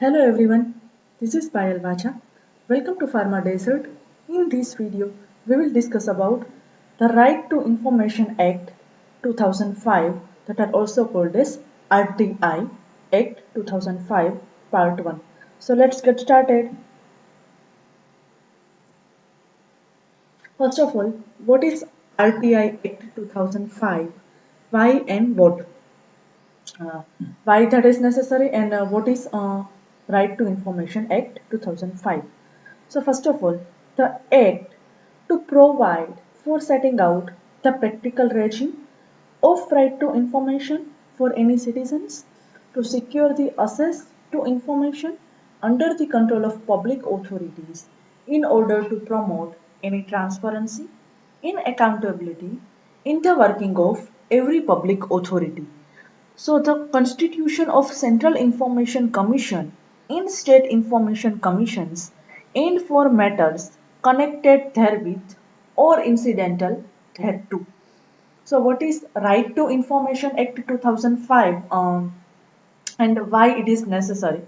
Hello everyone, this is Payal Vacha. Welcome to Pharma Desert. In this video, we will discuss about the Right to Information Act 2005 that are also called as RTI Act 2005 Part 1. So let's get started. First of all, what is RTI Act 2005? Why and what? uh, why that is necessary and what is Right to Information Act 2005. So first of all, the act to provide for setting out the practical regime of right to information for any citizens to secure the access to information under the control of public authorities in order to promote any transparency in accountability in the working of every public authority. So the constitution of Central Information Commission in state information commissions and for matters connected therewith or incidental thereto. So what is Right to Information Act 2005 and why it is necessary?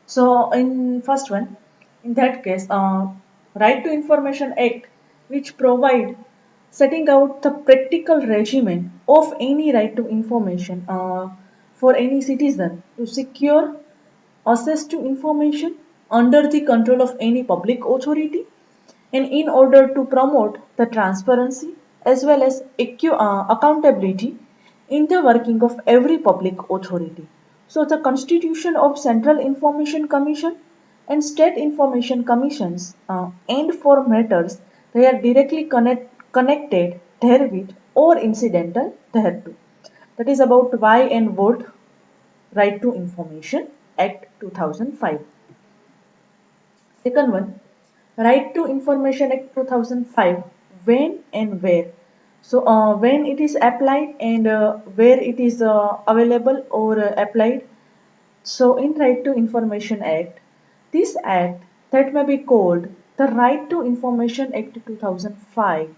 So in first one, in that case, Right to Information Act which provide setting out the practical regimen of any right to information for any citizen to secure access to information under the control of any public authority and in order to promote the transparency as well as accountability in the working of every public authority. So the constitution of Central Information Commission and State Information Commissions and for matters they are directly connected therewith or incidental thereto. That is about why and what Right to Information Act 2005. Second one, Right to Information Act 2005, when and where. So, when it is applied and where it is available or applied. So, in Right to Information Act, this act that may be called the Right to Information Act 2005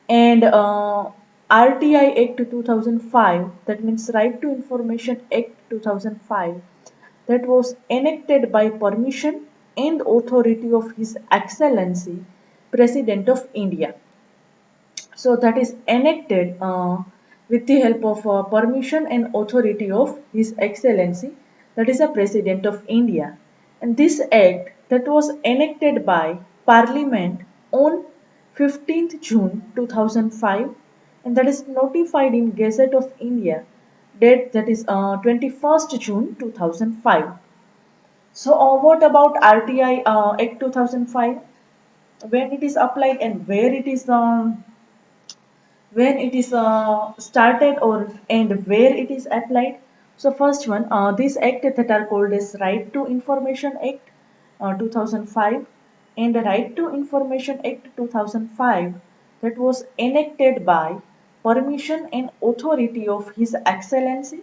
and RTI Act 2005, that means Right to Information Act 2005, that was enacted by permission and authority of His Excellency President of India. So that is enacted with the help of permission and authority of His Excellency, that is the President of India. And this act that was enacted by Parliament on 15th June 2005 and that is notified in Gazette of India date that is 21st June 2005. So what about RTI Act 2005? When it is applied and where it is when it is started or and where it is applied. So first one, this act that are called as Right to Information Act 2005 and the Right to Information Act 2005 that was enacted by permission and authority of His Excellency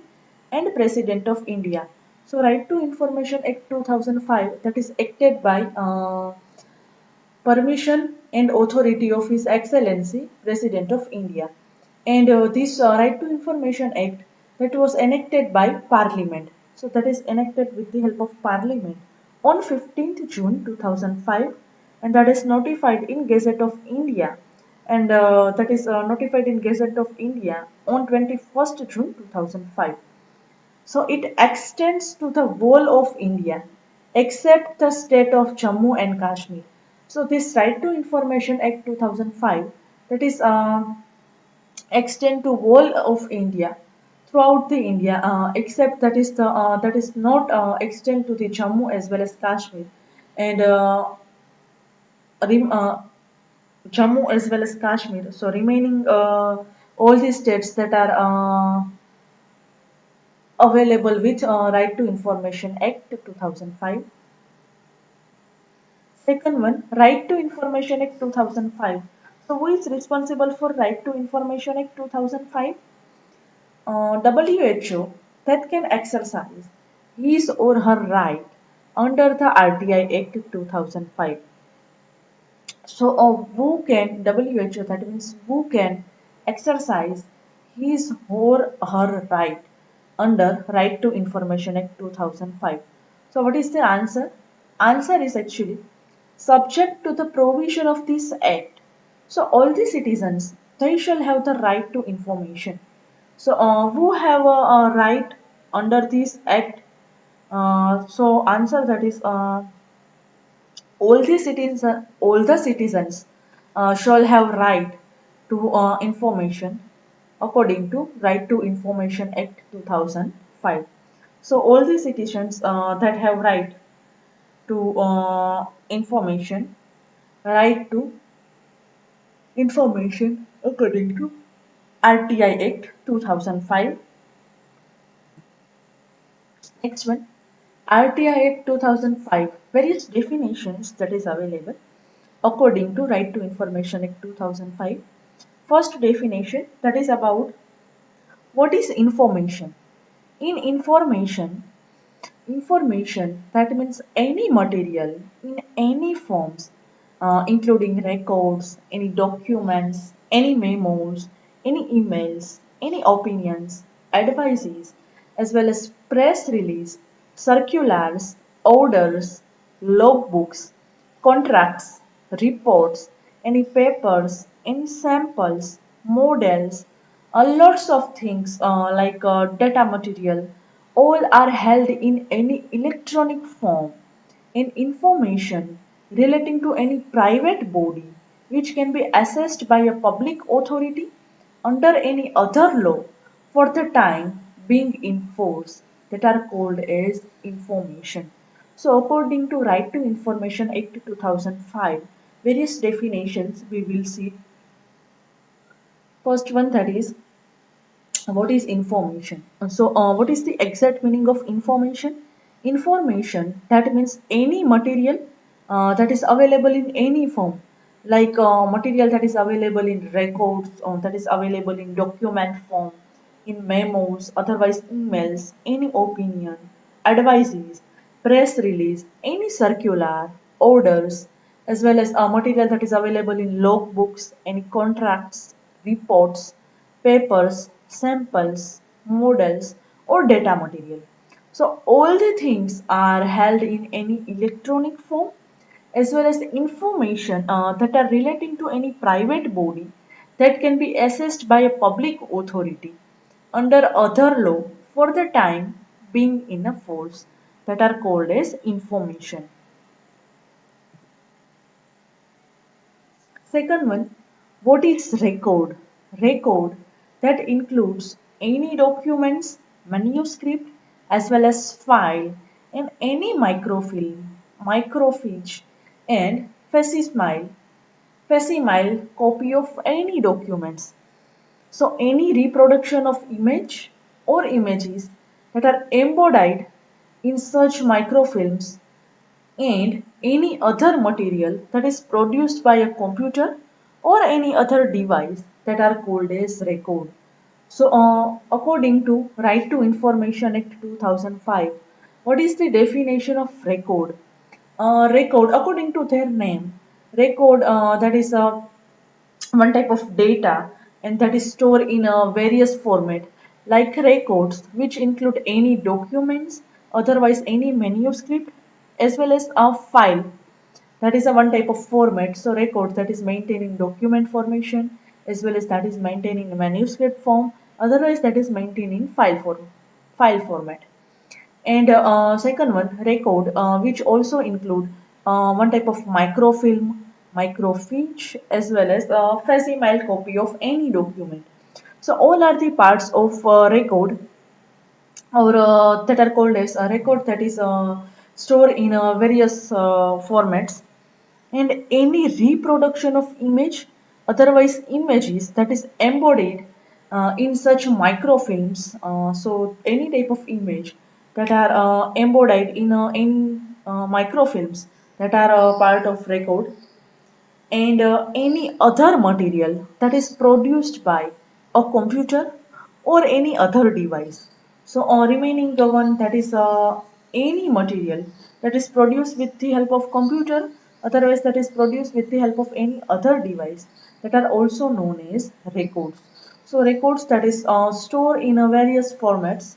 and President of India. So Right to Information Act 2005 that is acted by permission and authority of His Excellency President of India. And this Right to Information Act that was enacted by Parliament. So that is enacted with the help of Parliament on 15th June 2005 and that is notified in Gazette of India and that is notified in Gazette of India on 21st June 2005. So it extends to the whole of India except the state of Jammu and Kashmir. So this Right to Information Act 2005 that is extend to whole of India throughout the India except that is not extend to the Jammu as well as Kashmir and Jammu as well as Kashmir. So remaining all the states that are available with Right to Information Act 2005. Second one, Right to Information Act 2005. So who is responsible for Right to Information Act 2005? WHO that can exercise his or her right under the RTI Act 2005. So who can WHO that means who can exercise his or her right under Right to Information Act 2005. So what is the answer? Answer is actually subject to the provision of this act. So all the citizens, they shall have the right to information. So who have a right under this act? So answer that is all the citizens shall have right to information according to Right to Information Act 2005. So all the citizens that have right to information, right to information according to RTI Act 2005. Next one, RTI Act 2005, various definitions that is available according to Right to Information Act 2005. First definition, that is about what is information. In information, that means any material in any forms, including records, any documents, any memos, any emails, any opinions, advices, as well as press release, circulars, orders, logbooks, contracts, reports, any papers, any samples, models, lots of things like data material, all are held in any electronic form in information relating to any private body which can be assessed by a public authority under any other law for the time being in force, that are called as information. So according to Right to Information Act 2005, various definitions we will see. First one, that is what is information. So what is the exact meaning of information? Information, that means any material that is available in any form, like material that is available in records, or that is available in document form, in memos, otherwise emails, any opinion, advices, press release, any circular, orders, as well as material that is available in logbooks, any contracts, reports, papers, samples, models, or data material. So all the things are held in any electronic form, as well as the information that are relating to any private body that can be assessed by a public authority under other law for the time being in a force, that are called as information. Second one, what is record? Record, that includes any documents, manuscript, as well as file, and any microfilm, microfiche, and facsimile copy of any documents. So any reproduction of image or images that are embodied in such microfilms, and any other material that is produced by a computer or any other device, that are called as record. So, according to Right to Information Act 2005, what is the definition of record? Record, according to their name, record, that is one type of data, and that is stored in a various format, like records, which include any documents, otherwise any manuscript, as well as a file, that is a one type of format. So records, that is maintained in document formation, as well as that is maintained in manuscript form, otherwise that is maintained in file format. And second one, record, which also include one type of microfilm, microfiche, as well as a facsimile copy of any document. So all are the parts of record, or that are called as a record, that is stored in various formats. And any reproduction of image, otherwise images, that is embodied in such microfilms. So any type of image that are embodied in microfilms, that are part of record. And any other material that is produced by a computer or any other device. So, remaining the one, that is any material that is produced with the help of computer, otherwise that is produced with the help of any other device, that are also known as records. So, records, that is stored in various formats.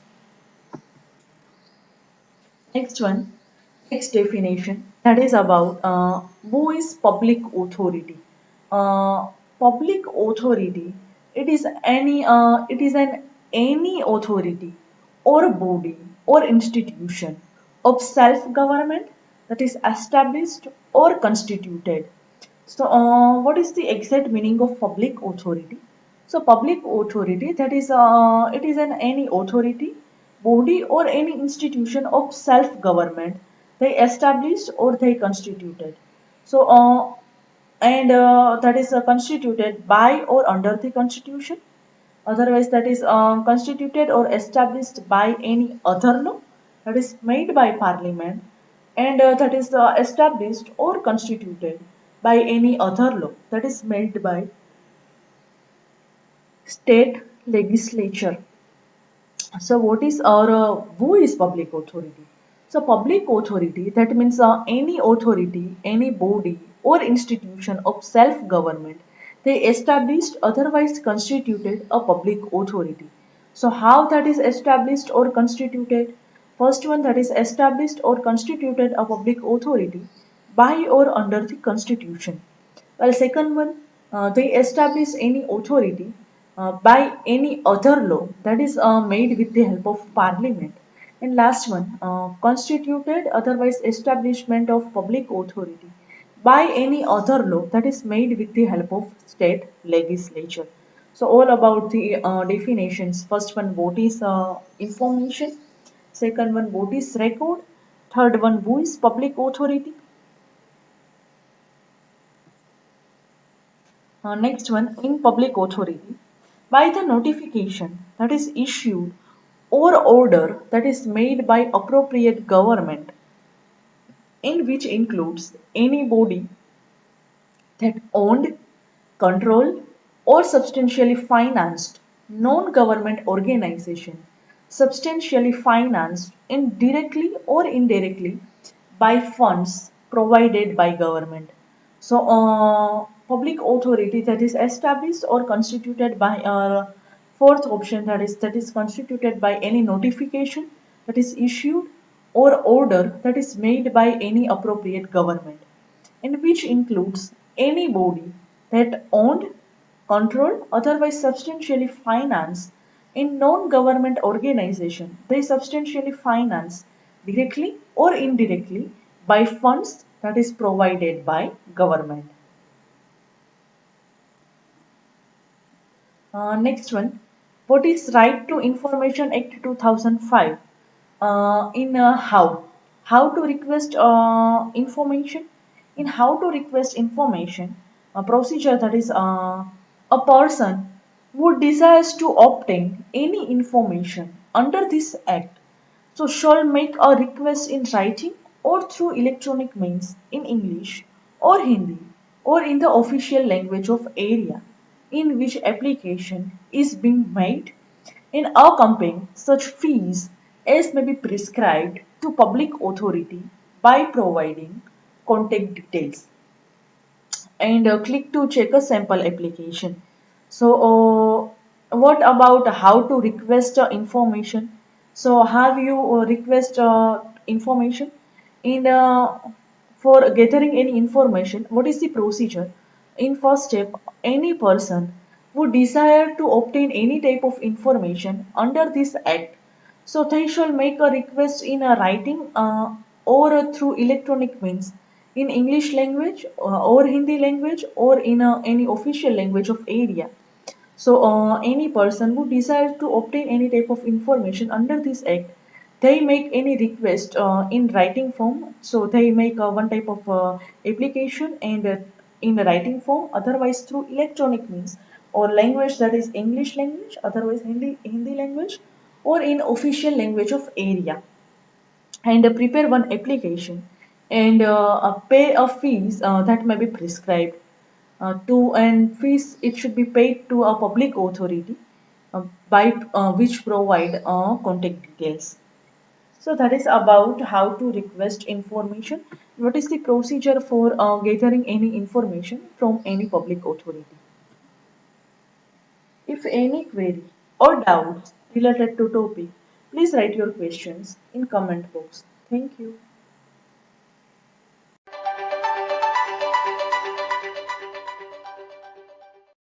Next one. Next definition, that is about who is public authority. Public authority, it is an any authority or body or institution of self government that is established or constituted. So, what is the exact meaning of public authority? So, public authority, that is, it is an any authority, body, or any institution of self-government they established or they constituted. So, and that is constituted by or under the constitution. Otherwise, that is constituted or established by any other law that is made by parliament, and that is established or constituted by any other law that is made by state legislature. So what is or who is public authority? So public authority, that means any authority, any body or institution of self-government, they established otherwise constituted a public authority. So how that is established or constituted? First one, that is established or constituted a public authority by or under the constitution. Well, second one, they establish any authority by any other law that is made with the help of parliament. And last one, constituted otherwise establishment of public authority by any other law that is made with the help of state legislature. So all about the definitions. First one, what is information? Second one, what is record? Third one, who is public authority? Next one, in public authority, by the notification that is issued or order that is made by appropriate government, in which includes any body that owned, controlled, or substantially financed non-government organization, substantially financed indirectly or indirectly by funds provided by government. So, public authority that is established or constituted by fourth option, that is constituted by any notification that is issued or order that is made by any appropriate government, and which includes any body that owned, controlled, otherwise substantially financed in non-government organization. They substantially finance directly or indirectly by funds that is provided by government. Next one, what is Right to Information Act 2005? In how to request information? In how to request information, a procedure, that is a person who desires to obtain any information under this act, so shall make a request in writing or through electronic means in English or Hindi or in the official language of area in which application is being made, in accompanying such fees as may be prescribed to public authority by providing contact details, and click to check a sample application. So, what about how to request information? So, have you request information in for gathering any information? What is the procedure? In first step, any person who desire to obtain any type of information under this act, so they shall make a request in a writing or through electronic means in English language or Hindi language or in any official language of area. So any person who desires to obtain any type of information under this act, they make any request in writing form. So they make one type of application, and in the writing form, otherwise through electronic means or language, that is English language, otherwise Hindi language, or in official language of area, and prepare one application, and pay a fees that may be prescribed to, and fees it should be paid to a public authority by which provide contact details. So that is about how to request information. What is the procedure for gathering any information from any public authority? If any query or doubts related to topic, please write your questions in comment box. Thank you.